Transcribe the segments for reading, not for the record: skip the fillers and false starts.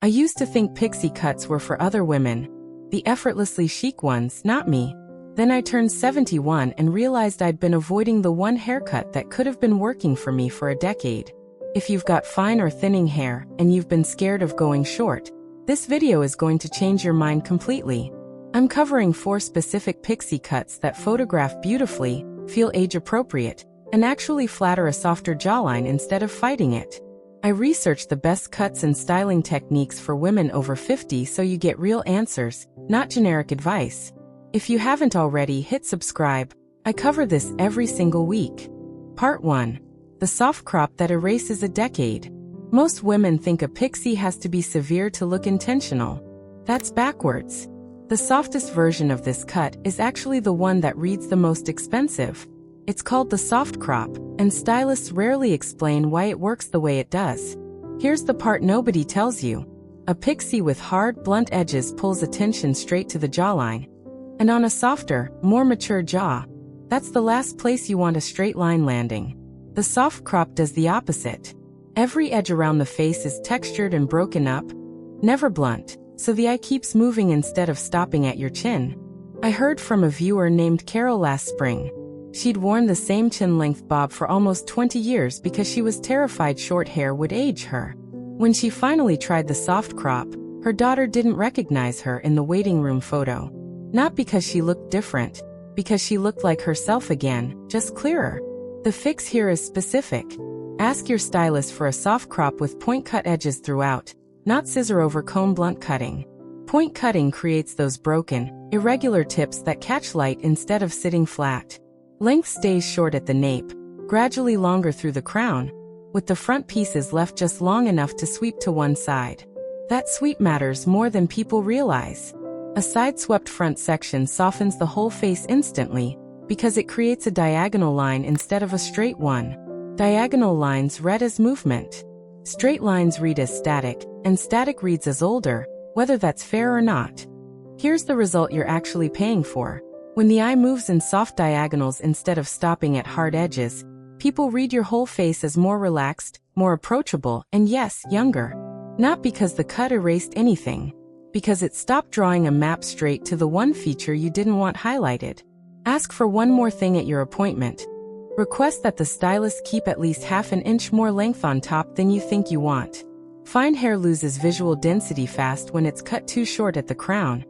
I used to think pixie cuts were for other women, the effortlessly chic ones, not me. Then I turned 71 and realized I'd been avoiding the one haircut that could have been working for me for a decade. If you've got fine or thinning hair and you've been scared of going short, this video is going to change your mind completely. I'm covering 4 specific pixie cuts that photograph beautifully, feel age-appropriate, and actually flatter a softer jawline instead of fighting it. I researched the best cuts and styling techniques for women over 50 so you get real answers, not generic advice. If you haven't already, hit subscribe. I cover this every single week. Part 1. The soft crop that erases a decade. Most women think a pixie has to be severe to look intentional. That's backwards. The softest version of this cut is actually the one that reads the most expensive. It's called the soft crop, and stylists rarely explain why it works the way it does. Here's the part nobody tells you. A pixie with hard, blunt edges pulls attention straight to the jawline. And on a softer, more mature jaw, that's the last place you want a straight line landing. The soft crop does the opposite. Every edge around the face is textured and broken up, never blunt, so the eye keeps moving instead of stopping at your chin. I heard from a viewer named Carol last spring. She'd worn the same chin-length bob for almost 20 years because she was terrified short hair would age her. When she finally tried the soft crop, her daughter didn't recognize her in the waiting room photo. Not because she looked different, because she looked like herself again, just clearer. The fix here is specific. Ask your stylist for a soft crop with point-cut edges throughout, not scissor-over-comb blunt cutting. Point cutting creates those broken, irregular tips that catch light instead of sitting flat. Length stays short at the nape, gradually longer through the crown, with the front pieces left just long enough to sweep to one side. That sweep matters more than people realize. A side-swept front section softens the whole face instantly, because it creates a diagonal line instead of a straight one. Diagonal lines read as movement. Straight lines read as static, and static reads as older, whether that's fair or not. Here's the result you're actually paying for. When the eye moves in soft diagonals instead of stopping at hard edges, people read your whole face as more relaxed, more approachable, and yes, younger. Not because the cut erased anything, because it stopped drawing a map straight to the one feature you didn't want highlighted. Ask for one more thing at your appointment. Request that the stylist keep at least half an inch more length on top than you think you want. Fine hair loses visual density fast when it's cut too short at the crown.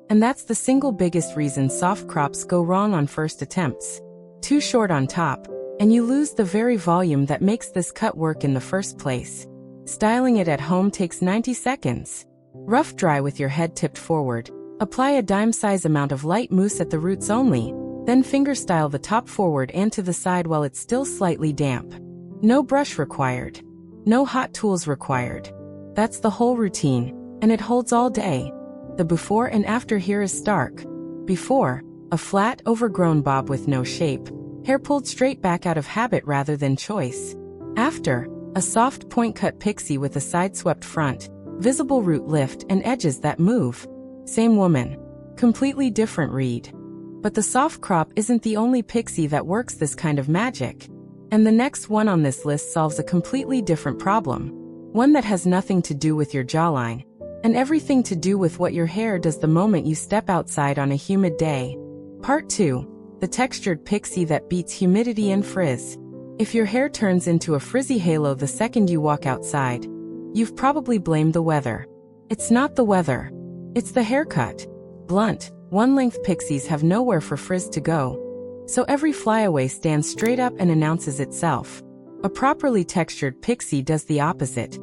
And that's the single biggest reason soft crops go wrong on first attempts. Too short on top, and you lose the very volume that makes this cut work in the first place. Styling it at home takes 90 seconds. Rough dry with your head tipped forward. Apply a dime-size amount of light mousse at the roots only, then fingerstyle the top forward and to the side while it's still slightly damp. No brush required. No hot tools required. That's the whole routine, and it holds all day. The before and after here is stark. Before, a flat, overgrown bob with no shape, hair pulled straight back out of habit rather than choice. After, a soft point-cut pixie with a side-swept front, visible root lift and edges that move. Same woman. Completely different read. But the soft crop isn't the only pixie that works this kind of magic. And the next one on this list solves a completely different problem. One that has nothing to do with your jawline, and everything to do with what your hair does the moment you step outside on a humid day. Part 2. The textured pixie that beats humidity and frizz. If your hair turns into a frizzy halo the second you walk outside, you've probably blamed the weather. It's not the weather. It's the haircut. Blunt, one-length pixies have nowhere for frizz to go. So every flyaway stands straight up and announces itself. A properly textured pixie does the opposite.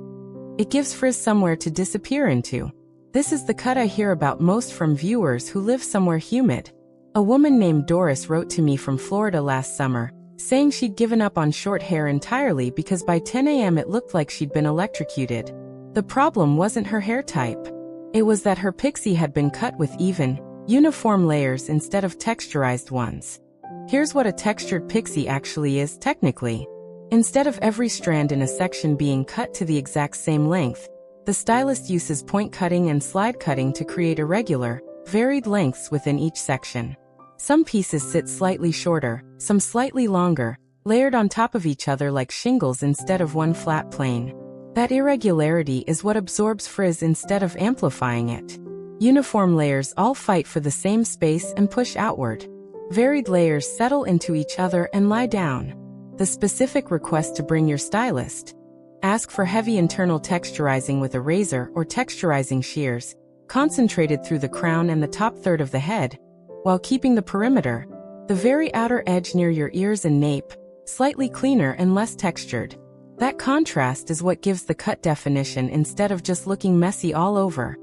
It gives frizz somewhere to disappear into. This is the cut I hear about most from viewers who live somewhere humid. A woman named Doris wrote to me from Florida last summer, saying she'd given up on short hair entirely because by 10 a.m. it looked like she'd been electrocuted. The problem wasn't her hair type. It was that her pixie had been cut with even, uniform layers instead of texturized ones. Here's what a textured pixie actually is technically. Instead of every strand in a section being cut to the exact same length, the stylist uses point cutting and slide cutting to create irregular, varied lengths within each section. Some pieces sit slightly shorter, some slightly longer, layered on top of each other like shingles instead of one flat plane. That irregularity is what absorbs frizz instead of amplifying it. Uniform layers all fight for the same space and push outward. Varied layers settle into each other and lie down. The specific request to bring your stylist. Ask for heavy internal texturizing with a razor or texturizing shears, concentrated through the crown and the top third of the head, while keeping the perimeter, the very outer edge near your ears and nape, slightly cleaner and less textured. That contrast is what gives the cut definition instead of just looking messy all over.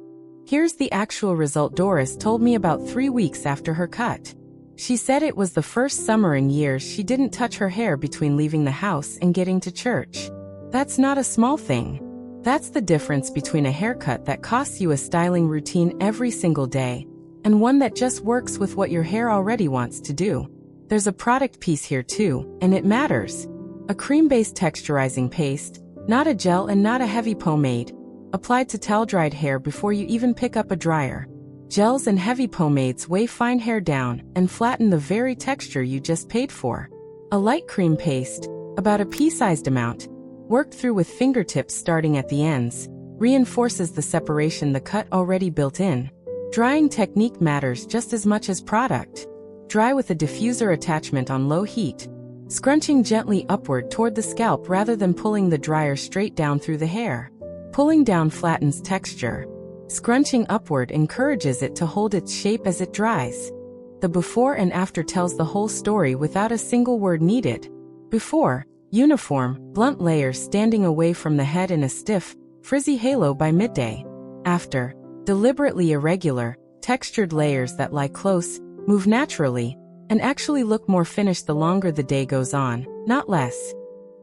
Here's the actual result Doris told me about 3 weeks after her cut. She said it was the first summer in years she didn't touch her hair between leaving the house and getting to church. That's not a small thing. That's the difference between a haircut that costs you a styling routine every single day and one that just works with what your hair already wants to do. There's a product piece here too, and it matters. A cream-based texturizing paste, not a gel and not a heavy pomade, applied to towel-dried hair before you even pick up a dryer. Gels and heavy pomades weigh fine hair down and flatten the very texture you just paid for. A light cream paste, about a pea-sized amount, worked through with fingertips starting at the ends, reinforces the separation the cut already built in. Drying technique matters just as much as product. Dry with a diffuser attachment on low heat, scrunching gently upward toward the scalp rather than pulling the dryer straight down through the hair. Pulling down flattens texture. Scrunching upward encourages it to hold its shape as it dries. The before and after tells the whole story without a single word needed. Before, uniform, blunt layers standing away from the head in a stiff, frizzy halo by midday. After, deliberately irregular, textured layers that lie close, move naturally, and actually look more finished the longer the day goes on, not less.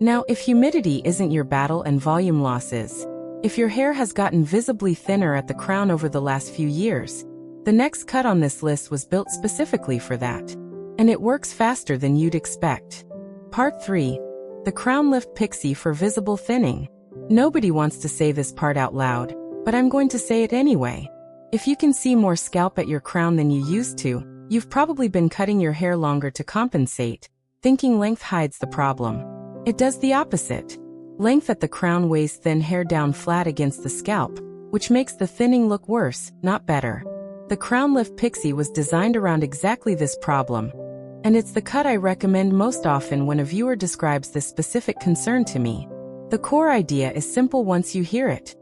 Now, if humidity isn't your battle and volume loss is, if your hair has gotten visibly thinner at the crown over the last few years, the next cut on this list was built specifically for that. And it works faster than you'd expect. Part 3. The Crown Lift Pixie for Visible Thinning. Nobody wants to say this part out loud, but I'm going to say it anyway. If you can see more scalp at your crown than you used to, you've probably been cutting your hair longer to compensate, thinking length hides the problem. It does the opposite. Length at the crown weighs thin hair down flat against the scalp, which makes the thinning look worse, not better. The Crown Lift Pixie was designed around exactly this problem, and it's the cut I recommend most often when a viewer describes this specific concern to me. The core idea is simple once you hear it.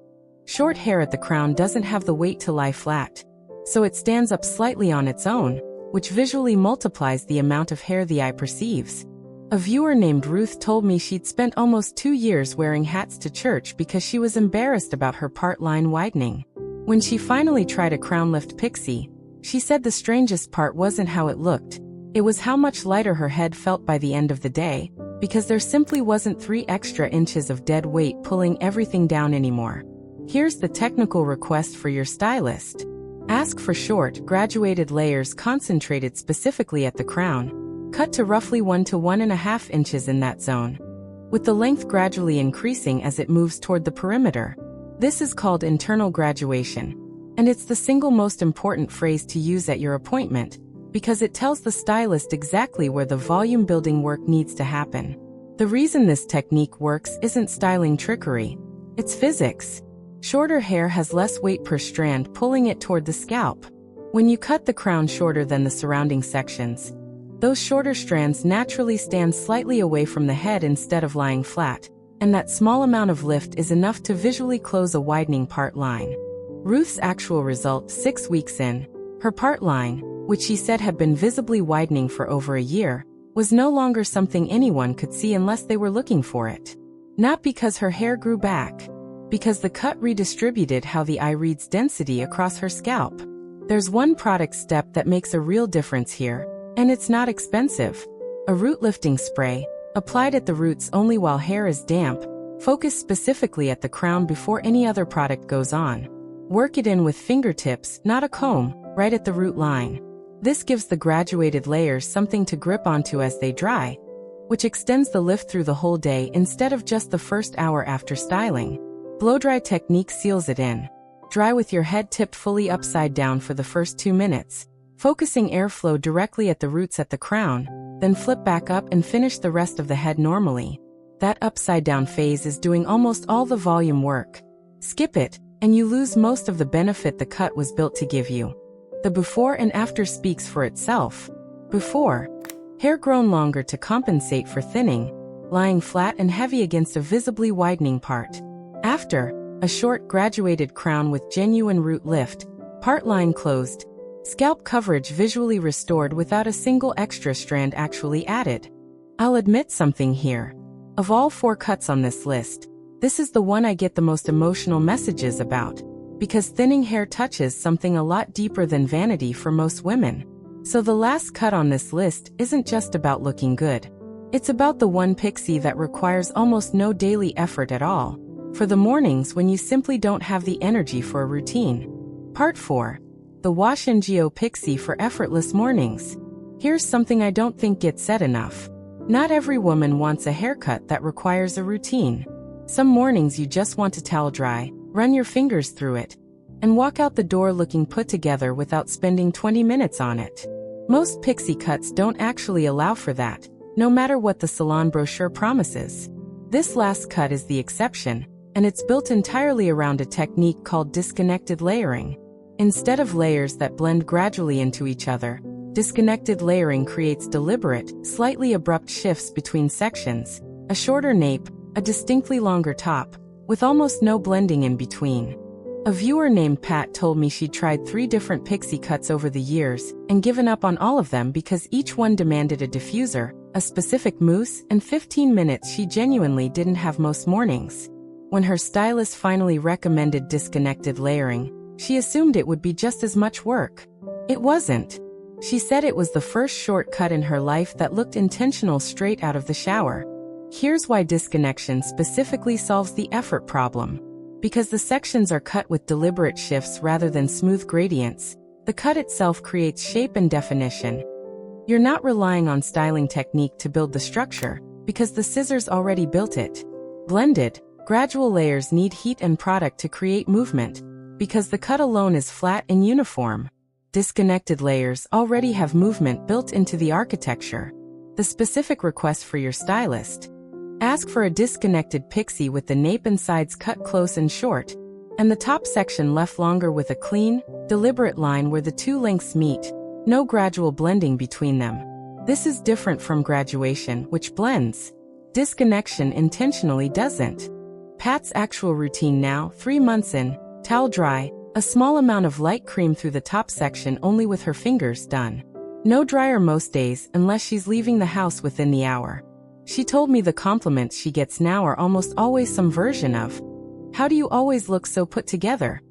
Short hair at the crown doesn't have the weight to lie flat, so it stands up slightly on its own, which visually multiplies the amount of hair the eye perceives. A viewer named Ruth told me she'd spent almost 2 years wearing hats to church because she was embarrassed about her part line widening. When she finally tried a Crown Lift Pixie, she said the strangest part wasn't how it looked, it was how much lighter her head felt by the end of the day, because there simply wasn't 3 extra inches of dead weight pulling everything down anymore. Here's the technical request for your stylist. Ask for short, graduated layers concentrated specifically at the crown. Cut to roughly 1 to 1.5 inches in that zone, with the length gradually increasing as it moves toward the perimeter. This is called internal graduation, and it's the single most important phrase to use at your appointment, because it tells the stylist exactly where the volume building work needs to happen. The reason this technique works isn't styling trickery, it's physics. Shorter hair has less weight per strand pulling it toward the scalp. When you cut the crown shorter than the surrounding sections, those shorter strands naturally stand slightly away from the head instead of lying flat, and that small amount of lift is enough to visually close a widening part line. Ruth's actual result 6 weeks in, her part line, which she said had been visibly widening for over a year, was no longer something anyone could see unless they were looking for it. Not because her hair grew back, because the cut redistributed how the eye reads density across her scalp. There's one product step that makes a real difference here, and it's not expensive. A root lifting spray, applied at the roots only while hair is damp, focused specifically at the crown before any other product goes on. Work it in with fingertips, not a comb, right at the root line. This gives the graduated layers something to grip onto as they dry, which extends the lift through the whole day instead of just the first hour after styling. Blow-dry technique seals it in. Dry with your head tipped fully upside down for the first 2 minutes, focusing airflow directly at the roots at the crown, then flip back up and finish the rest of the head normally. That upside-down phase is doing almost all the volume work. Skip it, and you lose most of the benefit the cut was built to give you. The before and after speaks for itself. Before, hair grown longer to compensate for thinning, lying flat and heavy against a visibly widening part. After, a short graduated crown with genuine root lift, part line closed, scalp coverage visually restored without a single extra strand actually added. I'll admit something here. Of all 4 cuts on this list, this is the one I get the most emotional messages about, because thinning hair touches something a lot deeper than vanity for most women. So the last cut on this list isn't just about looking good. It's about the one Pixie that requires almost no daily effort at all, for the mornings when you simply don't have the energy for a routine. Part 4. The Wash NGO Pixie for effortless mornings. Here's something I don't think gets said enough. Not every woman wants a haircut that requires a routine. Some mornings you just want to towel dry, run your fingers through it, and walk out the door looking put together without spending 20 minutes on it. Most Pixie cuts don't actually allow for that, no matter what the Salon brochure promises. This last cut is the exception, and it's built entirely around a technique called disconnected layering. Instead of layers that blend gradually into each other, disconnected layering creates deliberate, slightly abrupt shifts between sections, a shorter nape, a distinctly longer top, with almost no blending in between. A viewer named Pat told me she'd tried 3 different Pixie cuts over the years and given up on all of them because each one demanded a diffuser, a specific mousse, and 15 minutes she genuinely didn't have most mornings. When her stylist finally recommended disconnected layering, she assumed it would be just as much work. It wasn't. She said it was the first shortcut in her life that looked intentional straight out of the shower. Here's why disconnection specifically solves the effort problem. Because the sections are cut with deliberate shifts rather than smooth gradients, the cut itself creates shape and definition. You're not relying on styling technique to build the structure, because the scissors already built it. Blended, gradual layers need heat and product to create movement, because the cut alone is flat and uniform. Disconnected layers already have movement built into the architecture. The specific request for your stylist. Ask for a disconnected Pixie with the nape and sides cut close and short, and the top section left longer with a clean, deliberate line where the 2 lengths meet, no gradual blending between them. This is different from graduation, which blends. Disconnection intentionally doesn't. Pat's actual routine now, 3 months in, towel dry, a small amount of light cream through the top section only with her fingers done. No dryer most days unless she's leaving the house within the hour. She told me the compliments she gets now are almost always some version of, "How do you always look so put together?"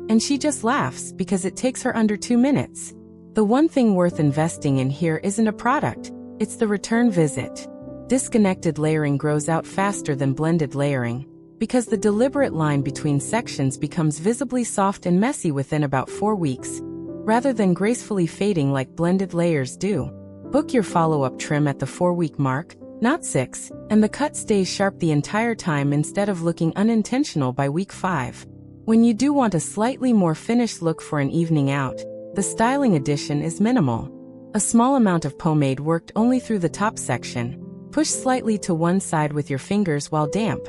And she just laughs because it takes her under 2 minutes. The one thing worth investing in here isn't a product, it's the return visit. Disconnected layering grows out faster than blended layering, because the deliberate line between sections becomes visibly soft and messy within about 4 weeks, rather than gracefully fading like blended layers do. Book your follow-up trim at the 4-week mark, not 6, and the cut stays sharp the entire time instead of looking unintentional by week 5. When you do want a slightly more finished look for an evening out, the styling addition is minimal. A small amount of pomade worked only through the top section. Push slightly to one side with your fingers while damp.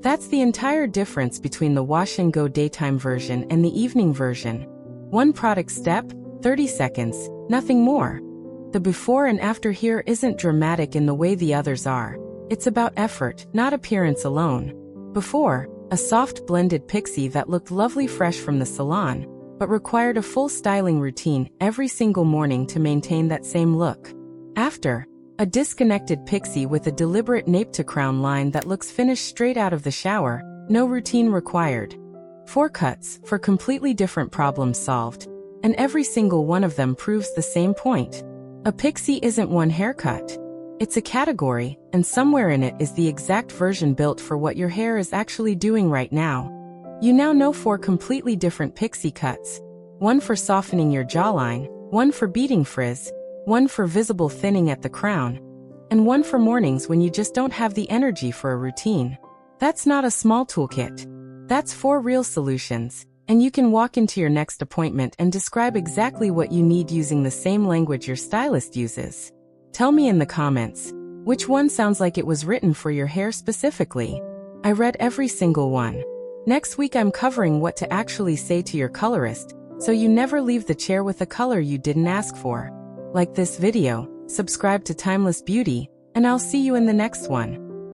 That's the entire difference between the wash and go daytime version and the evening version. One product step, 30 seconds, nothing more. The before and after here isn't dramatic in the way the others are. It's about effort, not appearance alone. Before, a soft blended Pixie that looked lovely fresh from the salon, but required a full styling routine every single morning to maintain that same look. After, a disconnected Pixie with a deliberate nape to crown line that looks finished straight out of the shower, no routine required. 4 cuts for completely different problems solved, and every single one of them proves the same point. A Pixie isn't one haircut. It's a category, and somewhere in it is the exact version built for what your hair is actually doing right now. You now know 4 completely different Pixie cuts. One for softening your jawline, one for beating frizz, one for visible thinning at the crown, and one for mornings when you just don't have the energy for a routine. That's not a small toolkit. That's 4 real solutions. And you can walk into your next appointment and describe exactly what you need using the same language your stylist uses. Tell me in the comments, Which one sounds like it was written for your hair specifically? I read every single one. Next week I'm covering what to actually say to your colorist, so you never leave the chair with a color you didn't ask for. Like this video, subscribe to Timeless Beauty, and I'll see you in the next one.